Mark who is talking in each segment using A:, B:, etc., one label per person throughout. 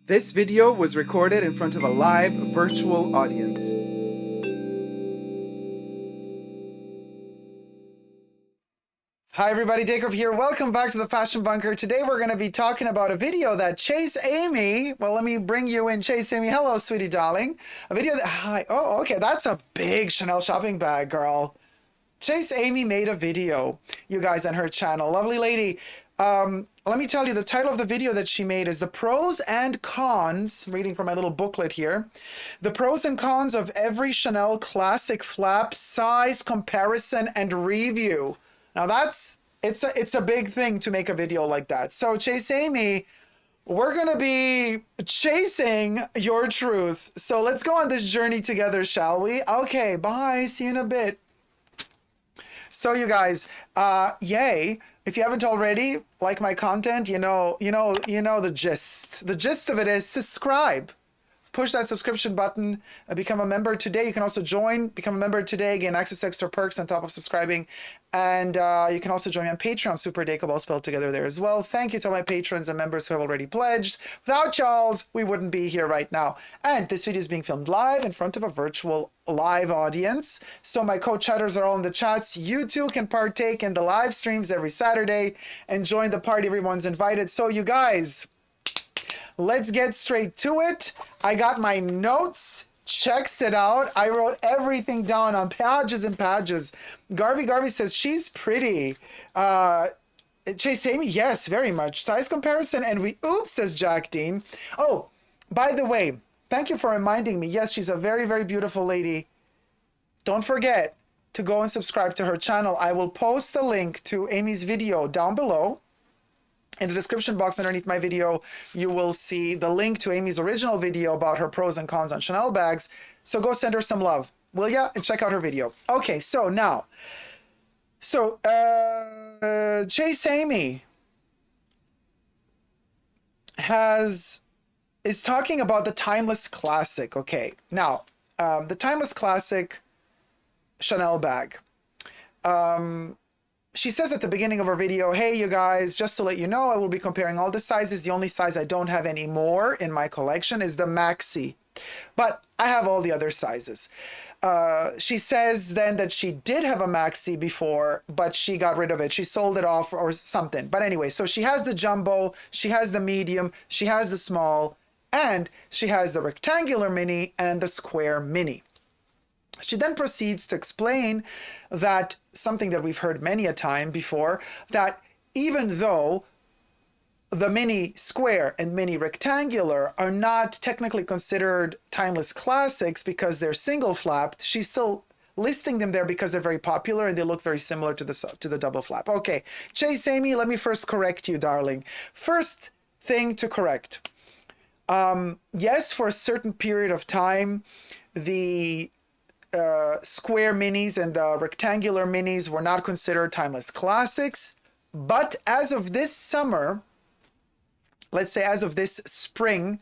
A: This video was recorded in front of a live virtual audience. Hi everybody, Dacob here. Welcome back to the Fashion Bunker. Today we're going to be talking about a video that Chase Amie, well let me bring you in. Chase Amie, hello sweetie darling. A video that, hi, oh okay, that's a big Chanel shopping bag, girl. Chase Amie made a video, you guys, on her channel. Lovely lady. Let me tell you, the title of the video that she made is The Pros and Cons, reading from my little booklet here, The Pros and Cons of Every Chanel Classic Flap Size Comparison and Review. Now it's a big thing to make a video like that. So Chase Amie, we're going to be chasing your truth. So let's go on this journey together, shall we? Okay, bye. See you in a bit. So you guys, yay. If you haven't already, like my content, you know the gist. The gist of it is subscribe. Push that subscription button, become a member today. You can also become a member today, gain access to extra perks on top of subscribing. And you can also join me on Patreon, superdacob, all spelled together there as well. Thank you to all my patrons and members who have already pledged. Without y'all's, we wouldn't be here right now. And this video is being filmed live in front of a virtual live audience. So my co-chatters are all in the chats. You too can partake in the live streams every Saturday and join the party. Everyone's invited. So you guys, let's get straight to it. I got my notes. Checks it out. I wrote everything down on pages and pages. Garvey says she's pretty. Chase Amie, yes, very much. Size comparison and oops, says Jack Dean. Oh, by the way, thank you for reminding me. Yes, she's a very, very beautiful lady. Don't forget to go and subscribe to her channel. I will post a link to Amie's video down below. In the description box underneath my video, you will see the link to Amie's original video about her pros and cons on Chanel bags. So go send her some love, will ya? And check out her video. Okay, so now, Chase Amie is talking about the timeless classic. Okay, now, the timeless classic Chanel bag. She says at the beginning of her video, hey, you guys, just to let you know, I will be comparing all the sizes. The only size I don't have anymore in my collection is the maxi, but I have all the other sizes. She says then that she did have a maxi before, but she got rid of it. She sold it off or something. But anyway, so she has the jumbo, she has the medium, she has the small, and she has the rectangular mini and the square mini. She then proceeds to explain that something that we've heard many a time before, that even though the mini square and mini rectangular are not technically considered timeless classics because they're single flapped, she's still listing them there because they're very popular and they look very similar to the double flap. Okay, Chase Amie, let me first correct you, darling. First thing to correct. Yes, for a certain period of time, the square minis and the rectangular minis were not considered timeless classics, but as of this summer, let's say as of this spring,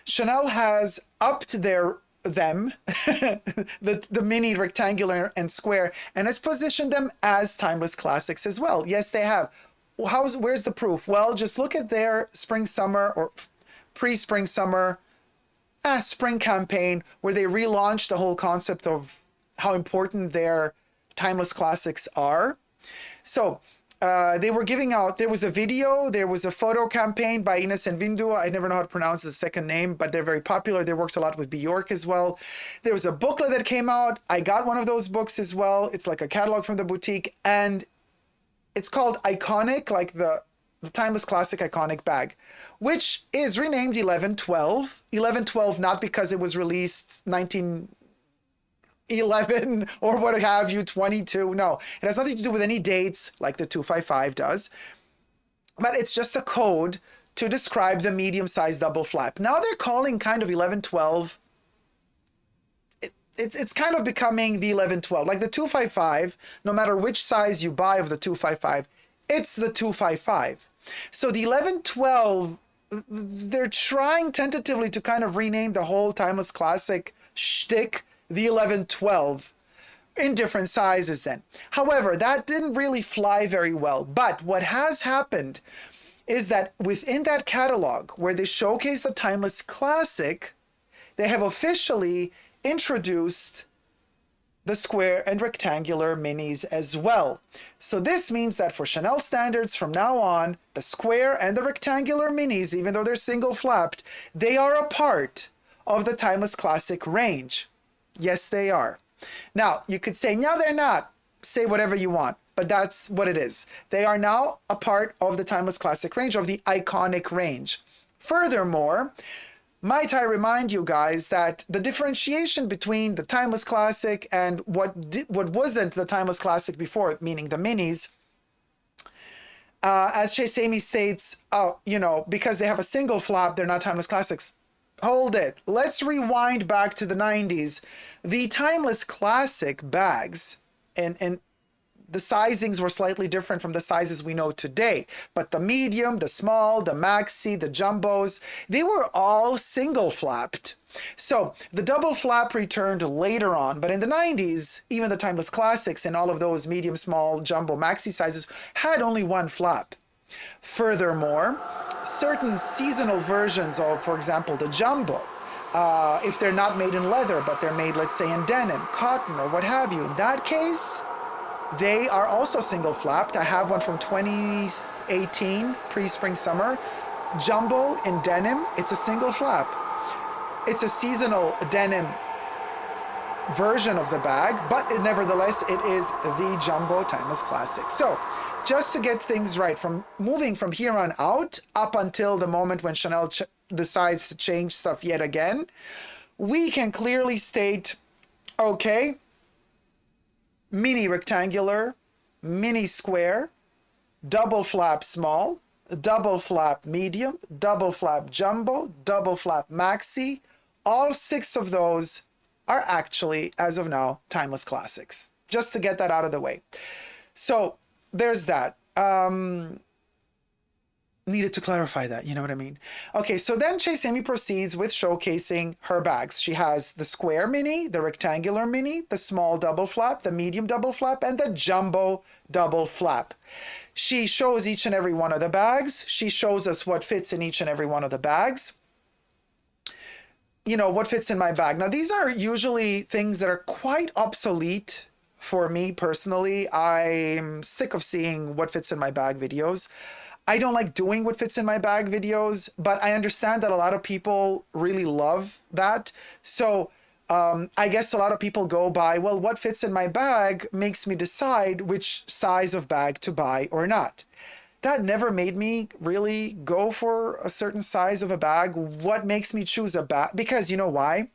A: Chanel has upped them the mini, rectangular, and square, and has positioned them as timeless classics as well. Yes, they have. Where's the proof? Well, just look at their spring summer or pre-spring summer spring campaign, where they relaunched the whole concept of how important their timeless classics are. So they were giving out, there was a video, there was a photo campaign by Ines and Vindu. I never know how to pronounce the second name, but they're very popular. They worked a lot with Bjork as well. There was a booklet that came out. I got one of those books as well. It's like a catalog from the boutique, and it's called Iconic, like the timeless classic iconic bag, which is renamed 1112. 1112 not because it was released 1911 or what have you, 22. No, it has nothing to do with any dates like the 255 does, but it's just a code to describe the medium-sized double flap. Now they're calling kind of 1112. It's kind of becoming the 1112, like the 255. No matter which size you buy of the 255, it's the 255. So the 1112, they're trying tentatively to kind of rename the whole timeless classic shtick the 1112 in different sizes then. However, that didn't really fly very well. But what has happened is that within that catalog where they showcase a timeless classic, they have officially introduced the square and rectangular minis as well. So this means that for Chanel standards from now on, the square and the rectangular minis, even though they're single flapped, they are a part of the timeless classic range. Yes, they are. Now, you could say, no, they're not. Say whatever you want, but that's what it is. They are now a part of the timeless classic range, of the iconic range. Furthermore, might I remind you guys that the differentiation between the timeless classic and what wasn't the timeless classic before, meaning the minis, as Chase Amie states, oh, you know, because they have a single flap, they're not timeless classics. Hold it. Let's rewind back to the 90s. The timeless classic bags and the sizings were slightly different from the sizes we know today. But the medium, the small, the maxi, the jumbos, they were all single flapped. So the double flap returned later on, but in the 90s, even the timeless classics and all of those medium, small, jumbo, maxi sizes had only one flap. Furthermore, certain seasonal versions of, for example, the jumbo, if they're not made in leather, but they're made, let's say, in denim, cotton, or what have you, in that case, they are also single flapped. I have one from 2018, pre-spring summer. Jumbo in denim, it's a single flap. It's a seasonal denim version of the bag, but nevertheless, it is the jumbo timeless classic. So just to get things right, from moving from here on out, up until the moment when Chanel decides to change stuff yet again, we can clearly state, okay, mini rectangular, mini square, double flap small, double flap medium, double flap jumbo, double flap maxi. All 6 of those are actually, as of now, timeless classics. Just to get that out of the way. So there's that. Needed to clarify that, you know what I mean? Okay, so then Chase Amie proceeds with showcasing her bags. She has the square mini, the rectangular mini, the small double flap, the medium double flap, and the jumbo double flap. She shows each and every one of the bags. She shows us what fits in each and every one of the bags. You know, what fits in my bag. Now, these are usually things that are quite obsolete for me personally. I'm sick of seeing what fits in my bag videos. I don't like doing what fits in my bag videos, but I understand that a lot of people really love that. So I guess a lot of people go by, well, what fits in my bag makes me decide which size of bag to buy or not. That never made me really go for a certain size of a bag. What makes me choose a bag? Because you know why?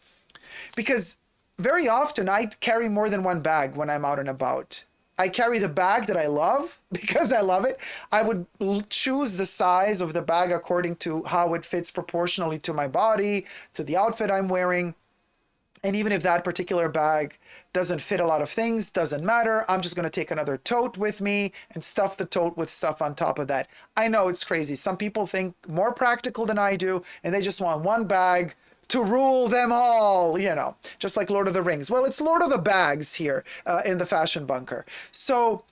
A: Because very often I carry more than one bag when I'm out and about. I carry the bag that I love because I love it. I would choose the size of the bag according to how it fits proportionally to my body, to the outfit I'm wearing. And even if that particular bag doesn't fit a lot of things, doesn't matter. I'm just going to take another tote with me and stuff the tote with stuff on top of that. I know it's crazy. Some people think more practical than I do, and they just want one bag to rule them all, you know, just like Lord of the Rings. Well, it's Lord of the Bags here in the Fashion Bunker. So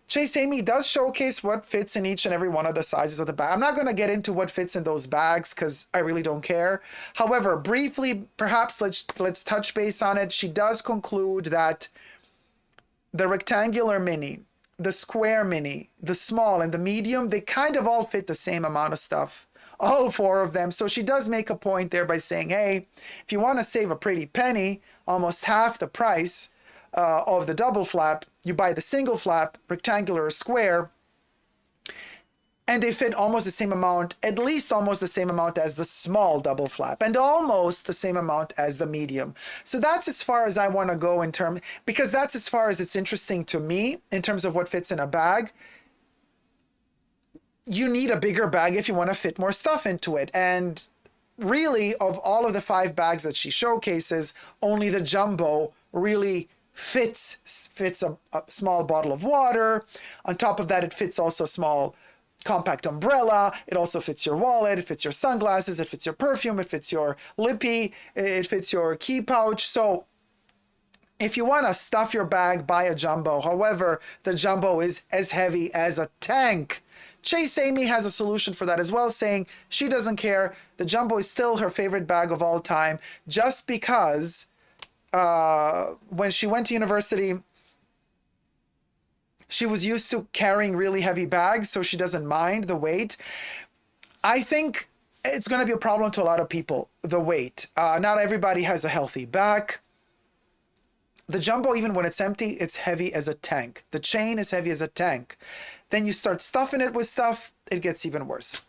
A: Chase Amie does showcase what fits in each and every one of the sizes of the bag. I'm not going to get into what fits in those bags because I really don't care. However, briefly, perhaps let's touch base on it. She does conclude that the rectangular mini, the square mini, the small, and the medium, they kind of all fit the same amount of stuff. All 4 of them. So she does make a point there by saying, hey, if you want to save a pretty penny, almost half the price of the double flap, you buy the single flap, rectangular or square, and they fit almost the same amount, at least almost the same amount as the small double flap, and almost the same amount as the medium. So that's as far as I want to go because that's as far as it's interesting to me in terms of what fits in a bag. You need a bigger bag if you want to fit more stuff into it. And really, of all of the 5 bags that she showcases, only the jumbo really fits a small bottle of water. On top of that, it fits also a small compact umbrella. It also fits your wallet. It fits your sunglasses. It fits your perfume. It fits your lippy. It fits your key pouch. So if you want to stuff your bag, buy a jumbo. However, the jumbo is as heavy as a tank. Chase Amie has a solution for that as well, saying she doesn't care. The jumbo is still her favorite bag of all time, just because when she went to university, she was used to carrying really heavy bags, so she doesn't mind the weight. I think it's going to be a problem to a lot of people, the weight. Not everybody has a healthy back. The jumbo, even when it's empty, it's heavy as a tank. The chain is heavy as a tank. Then you start stuffing it with stuff, it gets even worse.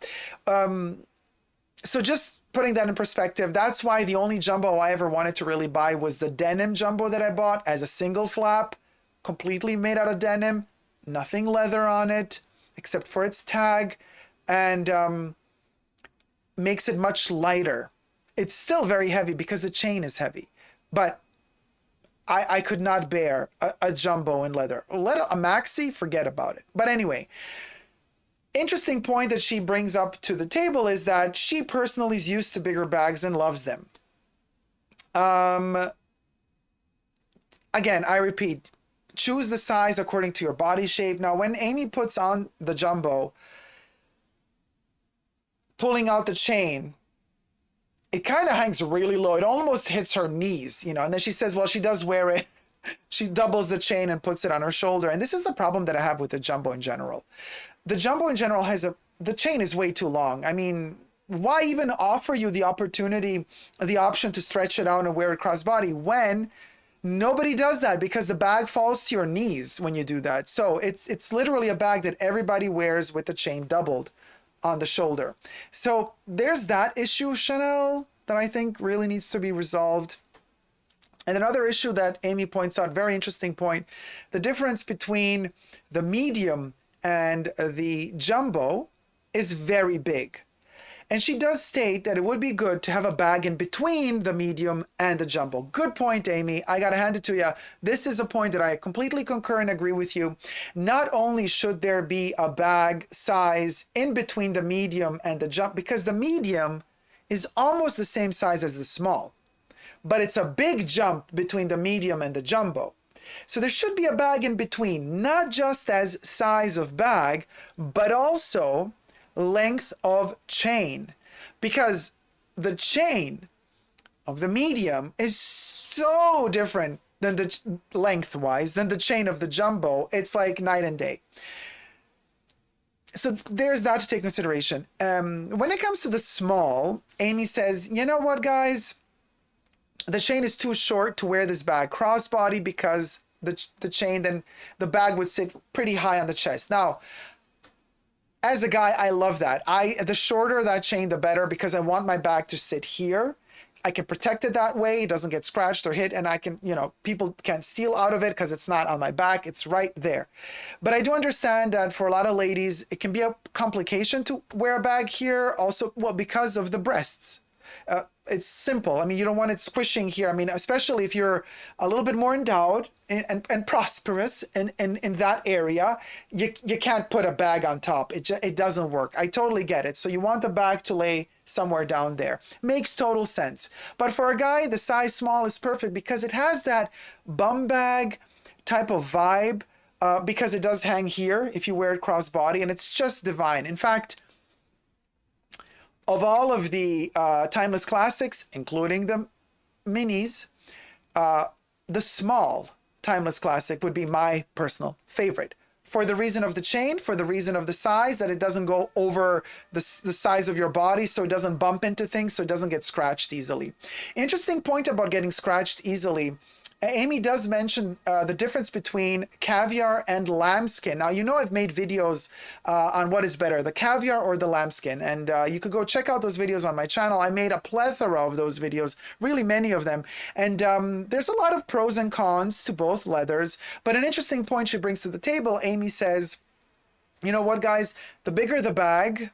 A: So just putting that in perspective, that's why the only jumbo I ever wanted to really buy was the denim jumbo that I bought as a single flap, completely made out of denim, nothing leather on it, except for its tag, and makes it much lighter. It's still very heavy because the chain is heavy, but I could not bear a jumbo in leather. A maxi, forget about it. But anyway, interesting point that she brings up to the table is that she personally is used to bigger bags and loves them. Again, I repeat, choose the size according to your body shape. Now, when Amie puts on the jumbo, pulling out the chain, it kind of hangs really low. It almost hits her knees, you know, and then she says, well, she does wear it. She doubles the chain and puts it on her shoulder. And this is the problem that I have with the jumbo in general. The jumbo in general the chain is way too long. I mean, why even offer you the opportunity, the option to stretch it out and wear it crossbody when nobody does that, because the bag falls to your knees when you do that. So it's literally a bag that everybody wears with the chain doubled on the shoulder. So there's that issue, Chanel, that I think really needs to be resolved. And another issue that Amie points out, very interesting point, the difference between the medium and the jumbo is very big. And she does state that it would be good to have a bag in between the medium and the jumbo. Good point, Amie. I got to hand it to you. This is a point that I completely concur and agree with you. Not only should there be a bag size in between the medium and the jumbo, because the medium is almost the same size as the small, but it's a big jump between the medium and the jumbo. So there should be a bag in between, not just as size of bag, but also length of chain, because the chain of the medium is so different than the lengthwise than the chain of the jumbo. It's like night and day. So there's that to take consideration. When it comes to the small, Amie says, you know what, guys, the chain is too short to wear this bag crossbody, because the chain, then the bag would sit pretty high on the chest. Now, as a guy, I love that. The shorter that chain, the better, because I want my bag to sit here. I can protect it that way. It doesn't get scratched or hit, and I can, you know, people can't steal out of it because it's not on my back. It's right there. But I do understand that for a lot of ladies, it can be a complication to wear a bag here. Also, well, because of the breasts. It's simple. I mean, you don't want it squishing here. I mean, especially if you're a little bit more endowed and prosperous in that area, you can't put a bag on top. It doesn't work. I totally get it. So you want the bag to lay somewhere down there. Makes total sense. But for a guy, the size small is perfect because it has that bum bag type of vibe, because it does hang here if you wear it crossbody, and it's just divine. In fact, of all of the timeless classics, including the minis, the small timeless classic would be my personal favorite. For the reason of the chain, for the reason of the size, that it doesn't go over the size of your body, so it doesn't bump into things, so it doesn't get scratched easily. Interesting point about getting scratched easily. Amie does mention the difference between caviar and lambskin. Now, you know, I've made videos on what is better, the caviar or the lambskin, and you could go check out those videos on my channel. I made a plethora of those videos, really many of them, and there's a lot of pros and cons to both leathers. But an interesting point she brings to the table, Amie says, you know what, guys, the bigger the bag,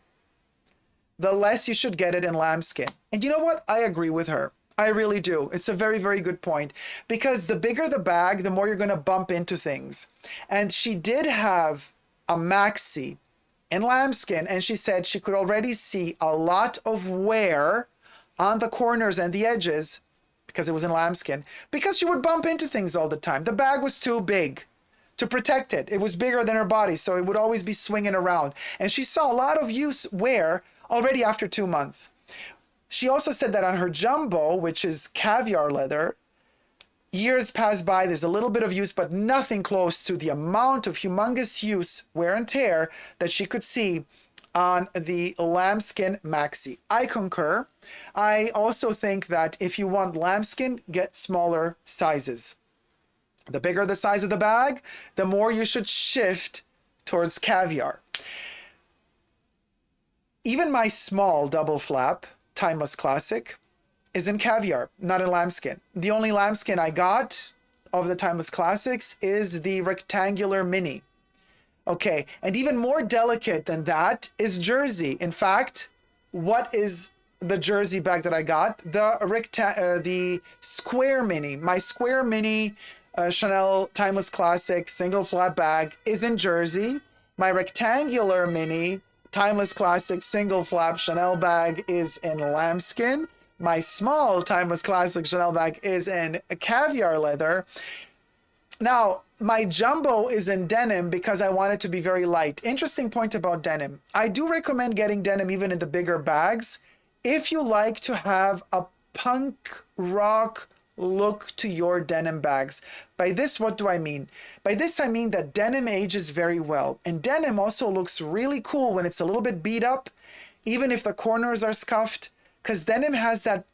A: the less you should get it in lambskin. And you know what? I agree with her. I really do. It's a very, very good point, because the bigger the bag, the more you're going to bump into things. And she did have a maxi in lambskin, and she said she could already see a lot of wear on the corners and the edges because it was in lambskin, because she would bump into things all the time. The bag was too big. to protect it. It was bigger than her body, so it would always be swinging around. And she saw a lot of wear already after 2 months. She also said that on her jumbo, which is caviar leather, years pass by, there's a little bit of use, but nothing close to the amount of humongous use, wear and tear that she could see on the lambskin maxi. I concur. I also think that if you want lambskin, get smaller sizes. The bigger the size of the bag, the more you should shift towards caviar. Even my small double flap, Timeless Classic, is in caviar, not in lambskin. The only lambskin I got of the Timeless Classics is the rectangular mini. Okay, and even more delicate than that is jersey. In fact, what is the jersey bag that I got? The square mini. My square mini Chanel Timeless Classic single flap bag is in jersey. My rectangular mini Timeless Classic single flap Chanel bag is in lambskin. My small Timeless Classic Chanel bag is in caviar leather. Now, my jumbo is in denim because I want it to be very light. Interesting point about denim. I do recommend getting denim even in the bigger bags if you like to have a punk rock look to your denim bags. By this, what do I mean? By this, I mean that denim ages very well. And denim also looks really cool when it's a little bit beat up, even if the corners are scuffed, because denim has that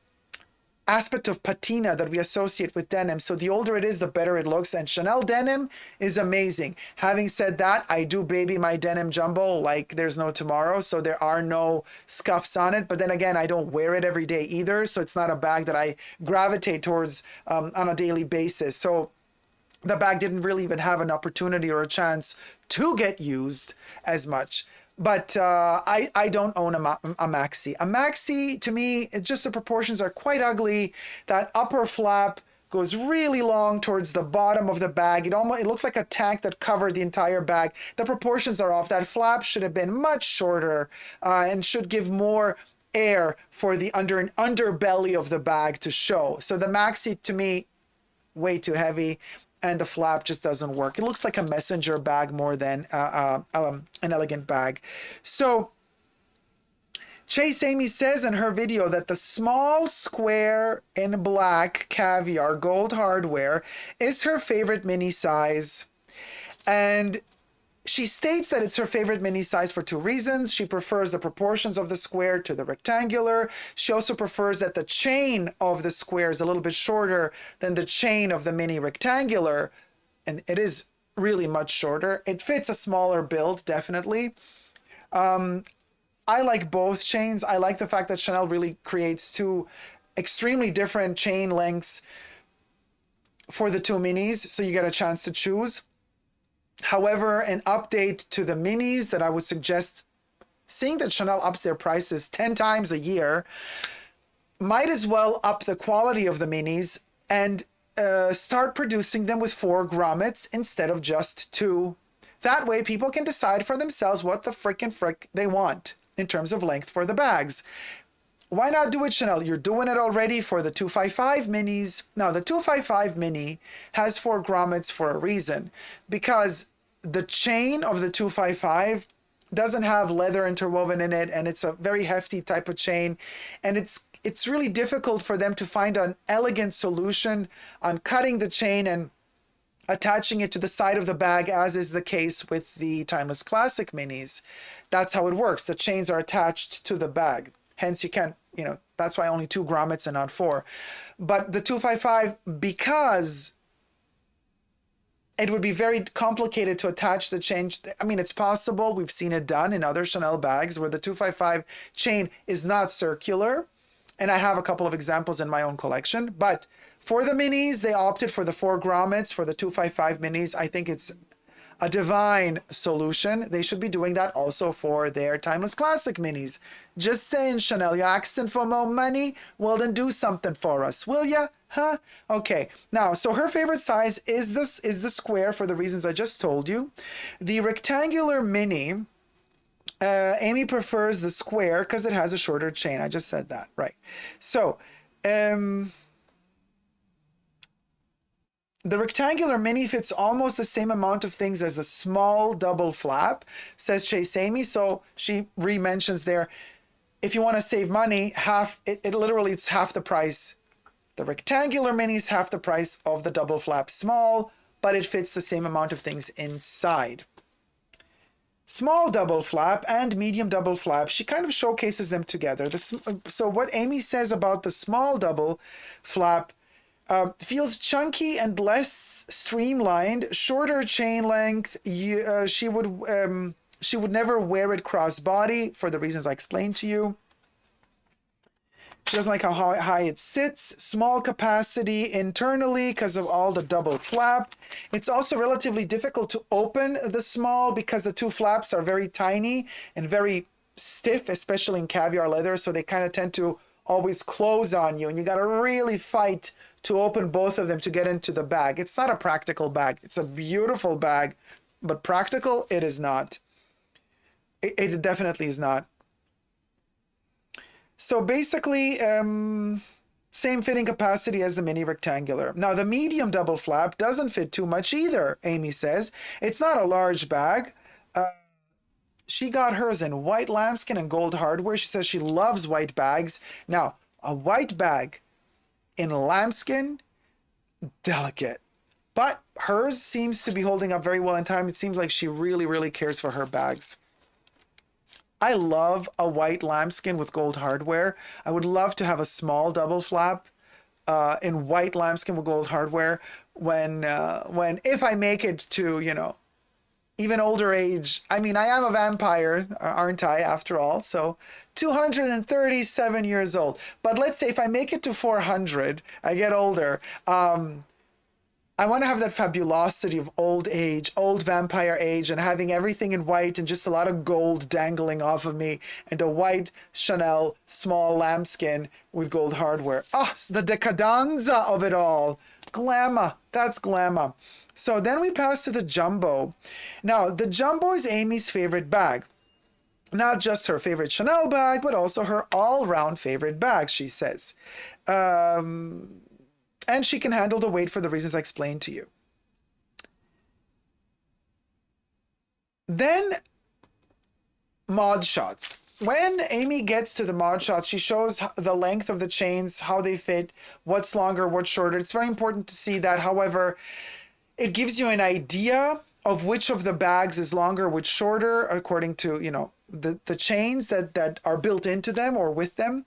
A: aspect of patina that we associate with denim. So the older it is, the better it looks. And Chanel denim is amazing. Having said that, I do baby my denim jumbo like there's no tomorrow. So there are no scuffs on it. But then again, I don't wear it every day either. So it's not a bag that I gravitate towards on a daily basis. So the bag didn't really even have an opportunity or a chance to get used as much. But I don't own a maxi. A maxi, to me, it's just the proportions are quite ugly. That upper flap goes really long towards the bottom of the bag. It looks like a tank that covered the entire bag. The proportions are off. That flap should have been much shorter and should give more air for the underbelly of the bag to show. So the maxi, to me, way too heavy. And the flap just doesn't work. It looks like a messenger bag more than an elegant bag. So Chase Amie says in her video that the small square in black caviar gold hardware is her favorite mini size. And she states that it's her favorite mini size for 2 reasons. She prefers the proportions of the square to the rectangular. She also prefers that the chain of the square is a little bit shorter than the chain of the mini rectangular. And it is really much shorter. It fits a smaller build, definitely. I like both chains. I like the fact that Chanel really creates 2 extremely different chain lengths for the 2 minis, so you get a chance to choose. However, an update to the minis that I would suggest, seeing that Chanel ups their prices 10 times a year, might as well up the quality of the minis and start producing them with 4 grommets instead of just 2. That way people can decide for themselves what the frick they want in terms of length for the bags. Why not do it, Chanel? You're doing it already for the 255 minis. Now, the 255 mini has 4 grommets for a reason, because the chain of the 255 doesn't have leather interwoven in it, and it's a very hefty type of chain, and it's really difficult for them to find an elegant solution on cutting the chain and attaching it to the side of the bag, as is the case with the Timeless Classic minis. That's how it works. The chains are attached to the bag. Hence, you can't, that's why only 2 grommets and not 4. But the 255, because it would be very complicated to attach the chain. I mean, it's possible. We've seen it done in other Chanel bags where the 255 chain is not circular. And I have a couple of examples in my own collection. But for the minis, they opted for the 4 grommets. For the 255 minis, I think it's a divine solution. They should be doing that also for their Timeless Classic minis. Just saying, Chanel, you're asking for more money? Well, then do something for us, will ya? Huh? Okay. Now, so her favorite size is the square for the reasons I just told you. The rectangular mini, Amie prefers the square because it has a shorter chain. I just said that, right? So, the The rectangular mini fits almost the same amount of things as the small double flap, says Chase Amie. So she re-mentions there, if you want to save money, literally it's half the price. The rectangular mini is half the price of the double flap small, but it fits the same amount of things inside. Small double flap and medium double flap, she kind of showcases them together. So what Amie says about the small double flap, feels chunky and less streamlined, shorter chain length. She would never wear it crossbody for the reasons I explained to you. She doesn't like how high it sits, small capacity internally because of all the double flap. It's also relatively difficult to open the small because the two flaps are very tiny and very stiff, especially in caviar leather. So they kind of tend to always close on you, and you got to really fight to open both of them to get into the bag. It's not a practical bag. It's a beautiful bag, but practical it is not. It definitely is not. So basically, same fitting capacity as the mini rectangular. Now the medium double flap doesn't fit too much either, Amie says. It's not a large bag. She got hers in white lambskin and gold hardware. She says she loves white bags. Now, a white bag in lambskin, delicate. But hers seems to be holding up very well in time. It seems like she really, really cares for her bags. I love a white lambskin with gold hardware. I would love to have a small double flap in white lambskin with gold hardware if I make it to, you know, even older age. I mean, I am a vampire, aren't I, after all? So 237 years old. But let's say if I make it to 400, I get older. I want to have that fabulosity of old age, old vampire age, and having everything in white and just a lot of gold dangling off of me, and a white Chanel small lambskin with gold hardware. Ah, the decadenza of it all. Glamour. That's glamour. So then we pass to the jumbo. Now, the jumbo is Amie's favorite bag. Not just her favorite Chanel bag, but also her all-round favorite bag, she says. And she can handle the weight for the reasons I explained to you. Then, mod shots. When Amie gets to the mod shots, she shows the length of the chains, how they fit, what's longer, what's shorter. It's very important to see that. However, it gives you an idea of which of the bags is longer, which shorter, according to, you know, the chains that are built into them or with them.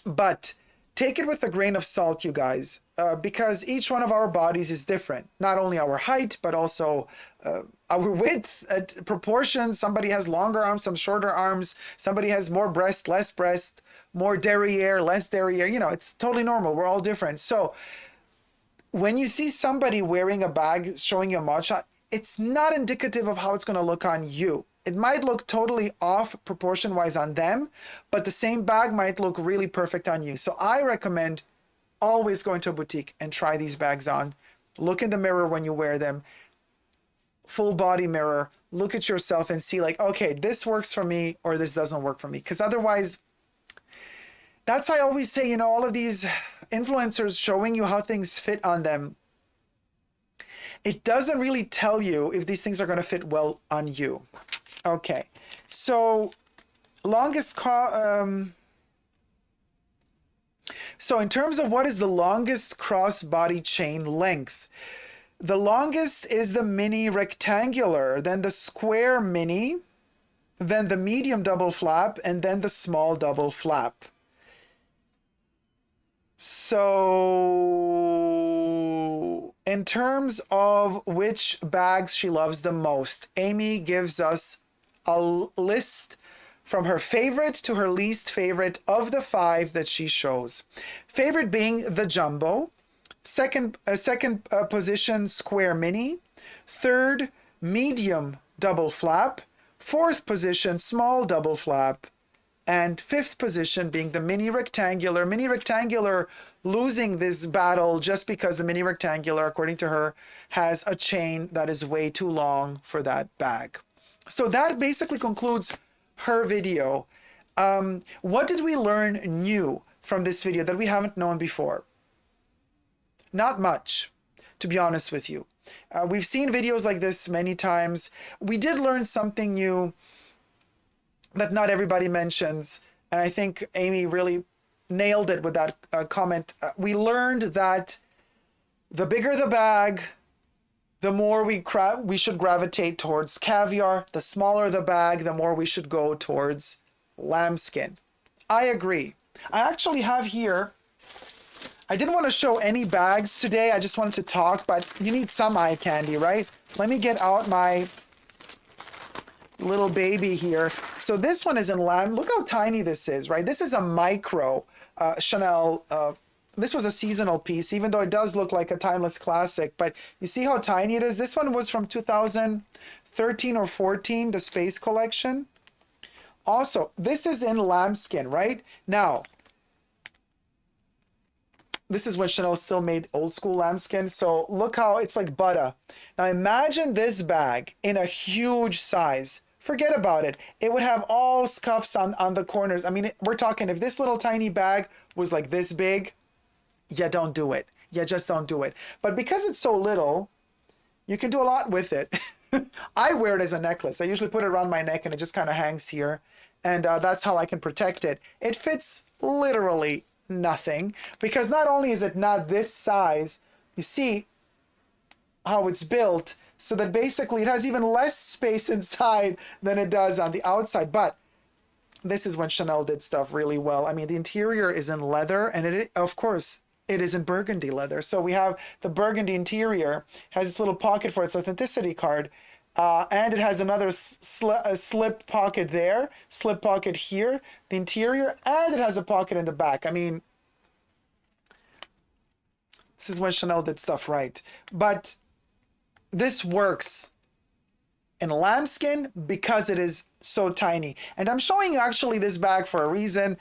A: But take it with a grain of salt, you guys, because each one of our bodies is different. Not only our height, but also our width, proportions. Somebody has longer arms, some shorter arms. Somebody has more breast, less breast, more derriere, less derriere. You know, it's totally normal. We're all different. So when you see somebody wearing a bag showing you a mod shot, it's not indicative of how it's going to look on you. It might look totally off proportion-wise on them, but the same bag might look really perfect on you. So I recommend always going to a boutique and try these bags on. Look in the mirror when you wear them. Full body mirror. Look at yourself and see like, okay, this works for me or this doesn't work for me. Because otherwise, that's why I always say, you know, all of these influencers showing you how things fit on them, it doesn't really tell you if these things are going to fit well on you. Okay, so so in terms of what is the longest crossbody chain length, the longest is the mini rectangular, then the square mini, then the medium double flap, and then the small double flap. So in terms of which bags she loves the most, Amie gives us a list from her favorite to her least favorite of the 5 that she shows. Favorite being the jumbo, second position square mini, third medium double flap, fourth position small double flap, and fifth position being the mini rectangular. Mini rectangular losing this battle just because the mini rectangular, according to her, has a chain that is way too long for that bag. So that basically concludes her video. What did we learn new from this video that we haven't known before? Not much. to be honest with you. We've seen videos like this many times. We did learn something new that not everybody mentions, and I think Amie really nailed it with that comment. We learned that the bigger the bag, the more we should gravitate towards caviar. The smaller the bag, the more we should go towards lambskin. I agree. I actually have here, I didn't want to show any bags today. I just wanted to talk, but you need some eye candy, right? Let me get out my little baby here. So this one is in lamb. Look how tiny this is, right? This is a micro Chanel. This was a seasonal piece, even though it does look like a timeless classic, but you see how tiny it is? This one was from 2013 or 14, the Space Collection. Also, this is in lambskin, right? Now, this is when Chanel still made old school lambskin. So look how it's like butter. Now imagine this bag in a huge size. Forget about it. It would have all scuffs on the corners. I mean, we're talking, if this little tiny bag was like this big, yeah, don't do it. Yeah, just don't do it. But because it's so little, you can do a lot with it. I wear it as a necklace. I usually put it around my neck and it just kind of hangs here. And that's how I can protect it. It fits literally nothing, because not only is it not this size, you see how it's built, so that basically it has even less space inside than it does on the outside. But this is when Chanel did stuff really well. I mean, the interior is in leather, and it, of course, it is in burgundy leather. So we have the burgundy interior, has this little pocket for its authenticity card, and it has another slip pocket there, slip pocket here, the interior, and it has a pocket in the back. I mean, this is when Chanel did stuff right. But this works in lambskin because it is so tiny. And I'm showing you actually this bag for a reason,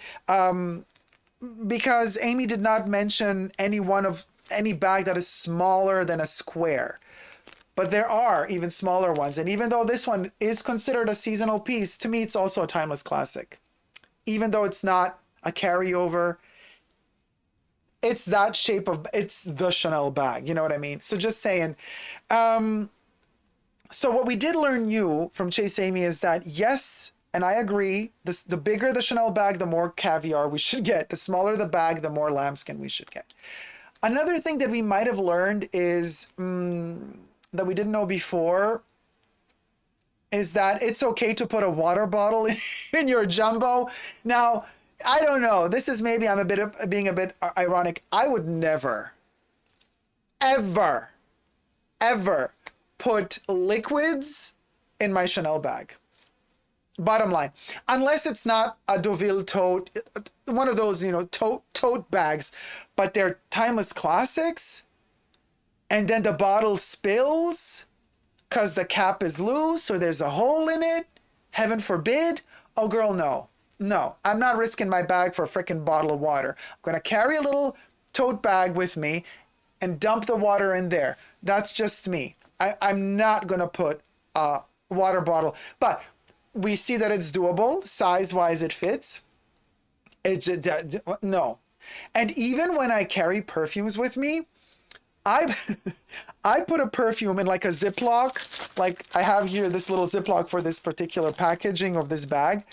A: because Amie did not mention any bag that is smaller than a square. But there are even smaller ones. And even though this one is considered a seasonal piece, to me, it's also a timeless classic. Even though it's not a carryover, it's that shape of, it's the Chanel bag. You know what I mean? So just saying. So what we did learn new from Chase Amie is that, yes, and I agree, the bigger the Chanel bag, the more caviar we should get. The smaller the bag, the more lambskin we should get. Another thing that we might have learned is, that we didn't know before, is that it's okay to put a water bottle in your jumbo. Now, I don't know. This is maybe I'm being a bit ironic. I would never, ever, ever put liquids in my Chanel bag. Bottom line, unless it's not a Deauville tote, one of those, tote bags, but they're timeless classics, and then the bottle spills because the cap is loose or there's a hole in it, heaven forbid. Oh, girl, no. No, I'm not risking my bag for a freaking bottle of water. I'm going to carry a little tote bag with me and dump the water in there. That's just me. I'm not going to put a water bottle. But we see that it's doable. Size-wise, it fits. No. And even when I carry perfumes with me, I put a perfume in like a Ziploc. Like I have here this little Ziploc for this particular packaging of this bag.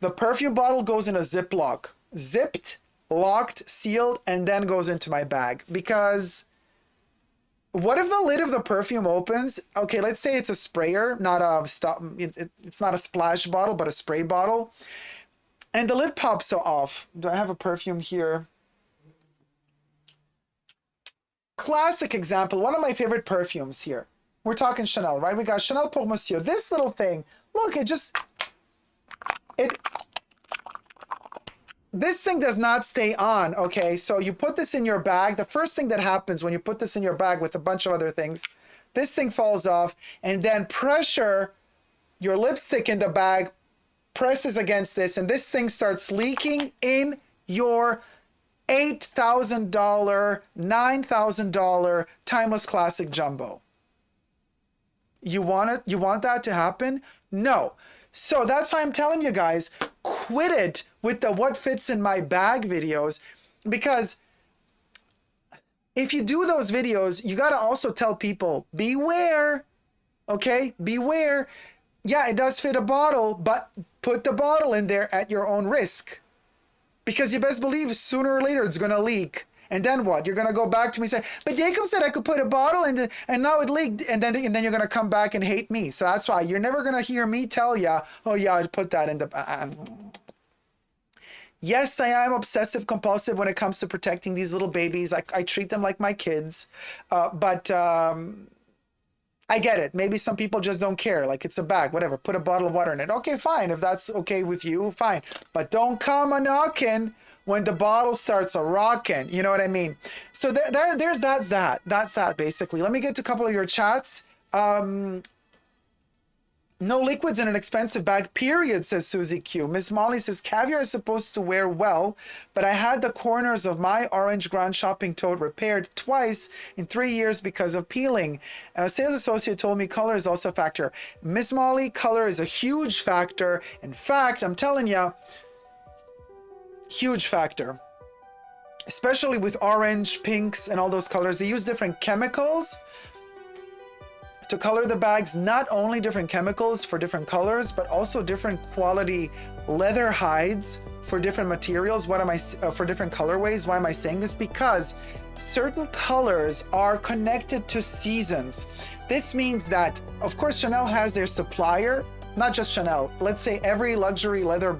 A: The perfume bottle goes in a Ziploc, zipped, locked, sealed, and then goes into my bag. Because what if the lid of the perfume opens? Okay, let's say it's a sprayer, not a it's not a splash bottle, but a spray bottle. And the lid pops off. Do I have a perfume here? Classic example, one of my favorite perfumes here. We're talking Chanel, right? We got Chanel Pour Monsieur. This little thing, look, this thing does not stay on, okay? So you put this in your bag. The first thing that happens when you put this in your bag with a bunch of other things, this thing falls off, and then pressure, your lipstick in the bag presses against this, and this thing starts leaking in your $8,000, $9,000 timeless classic jumbo. You want that to happen? No. So that's why I'm telling you guys, quit it with the what fits in my bag videos, because if you do those videos, you got to also tell people, beware, okay? Beware. Yeah, it does fit a bottle, but put the bottle in there at your own risk. Because you best believe sooner or later it's going to leak. And then what? You're going to go back to me and say, but Dacob said I could put a bottle in and now it leaked. And then you're going to come back and hate me. So that's why you're never going to hear me tell you, oh yeah, I put that in the... Yes, I am obsessive compulsive when it comes to protecting these little babies. I treat them like my kids. But I get it. Maybe some people just don't care. Like, it's a bag, whatever. Put a bottle of water in it. Okay, fine. If that's okay with you, fine. But don't come a knocking when the bottle starts a rocking. You know what I mean? So that's that basically. Let me get to a couple of your chats. No liquids in an expensive bag, period, says Susie Q. Miss Molly says, caviar is supposed to wear well, but I had the corners of my orange grand shopping tote repaired twice in 3 years because of peeling. A sales associate told me color is also a factor. Miss Molly, color is a huge factor. In fact, I'm telling you, huge factor. Especially with orange, pinks, and all those colors. They use different chemicals to color the bags, not only different chemicals for different colors, but also different quality leather hides for different materials. What am I for different colorways? Why am I saying this? Because certain colors are connected to seasons. This means that, of course, Chanel has their supplier, not just Chanel. Let's say every luxury leather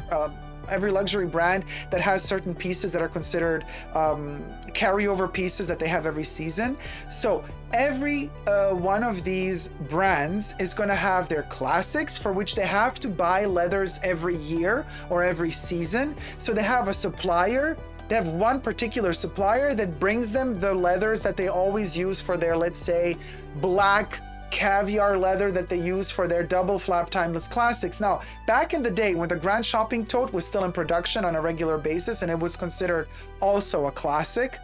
A: every luxury brand that has certain pieces that are considered carryover pieces that they have every season. So every one of these brands is going to have their classics for which they have to buy leathers every year or every season. So they have a supplier. They have one particular supplier that brings them the leathers that they always use for their, let's say, black caviar leather that they use for their double flap timeless classics. Now, back in the day when the grand shopping tote was still in production on a regular basis and it was considered also a classic,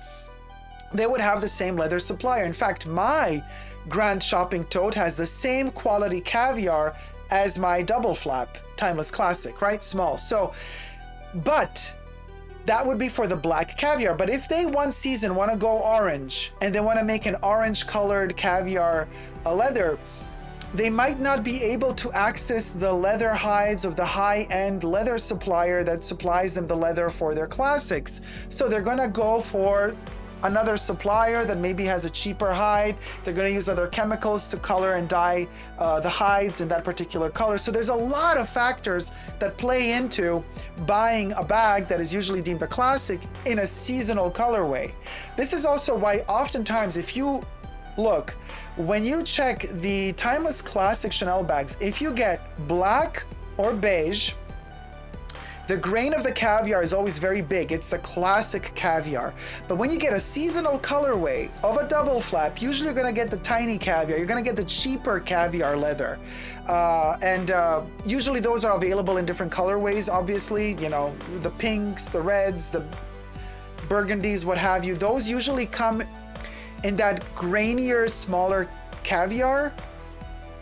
A: they would have the same leather supplier. In fact, my grand shopping tote has the same quality caviar as my double flap timeless classic, right? Small. So, but that would be for the black caviar. But if they one season want to go orange and they want to make an orange colored caviar leather, they might not be able to access the leather hides of the high-end leather supplier that supplies them the leather for their classics. So they're going to go for another supplier that maybe has a cheaper hide. They're going to use other chemicals to color and dye the hides in that particular color. So there's a lot of factors that play into buying a bag that is usually deemed a classic in a seasonal colorway. This is also why oftentimes if you look, when you check the timeless classic Chanel bags, if you get black or beige, the grain of the caviar is always very big. It's the classic caviar. But when you get a seasonal colorway of a double flap, usually you're gonna get the tiny caviar. You're gonna get the cheaper caviar leather. Usually those are available in different colorways, obviously. You know, the pinks, the reds, the burgundies, what have you. Those usually come in that grainier, smaller caviar.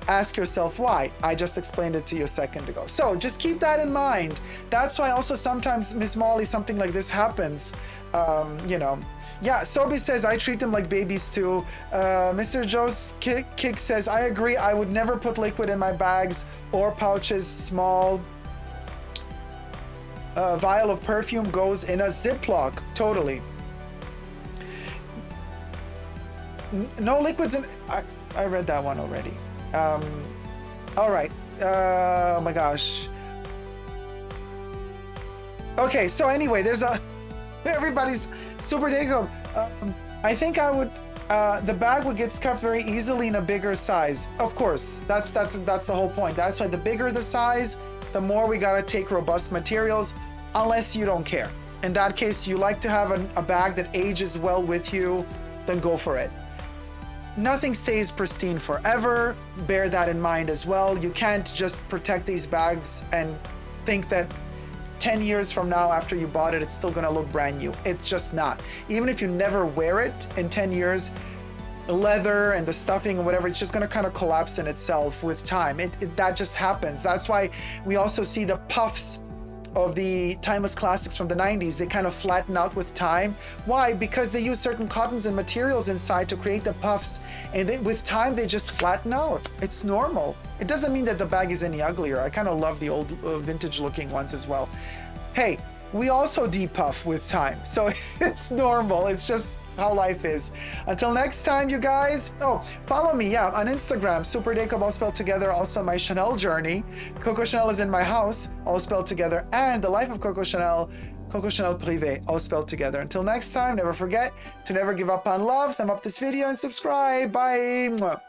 A: Ask yourself why. I just explained it to you a second ago. So just keep that in mind. That's why also sometimes, Miss Molly, something like this happens. You know. Yeah, Sobi says, I treat them like babies too. Mr. Joe's Kick says, I agree. I would never put liquid in my bags or pouches. Small vial of perfume goes in a Ziploc. Totally. No liquids in... I read that one already. All right. Oh my gosh. Okay, so anyway, there's a... Everybody's super Dacob. I think I would... the bag would get scuffed very easily in a bigger size. Of course, that's the whole point. That's why the bigger the size, the more we gotta take robust materials, unless you don't care. In that case, you like to have a bag that ages well with you, then go for it. Nothing stays pristine forever. Bear that in mind as well. You can't just protect these bags and think that 10 years from now after you bought it, it's still gonna look brand new. It's just not. Even if you never wear it in 10 years, the leather and the stuffing and whatever, it's just gonna kind of collapse in itself with time. That just happens. That's why we also see the puffs of the timeless classics from the 90s. They kind of flatten out with time. Why? Because they use certain cottons and materials inside to create the puffs, and with time they just flatten out. It's normal. It doesn't mean that the bag is any uglier. I kind of love the old vintage looking ones as well. Hey, we also depuff with time, so it's normal. It's just how life is. Until next time, you guys. Oh, follow me, yeah, on Instagram, superdacob, all spelled together. Also my Chanel journey. Coco Chanel is in my house, all spelled together. And the life of Coco Chanel Privé, all spelled together. Until next time, never forget to never give up on love. Thumb up this video and subscribe. Bye. Mwah.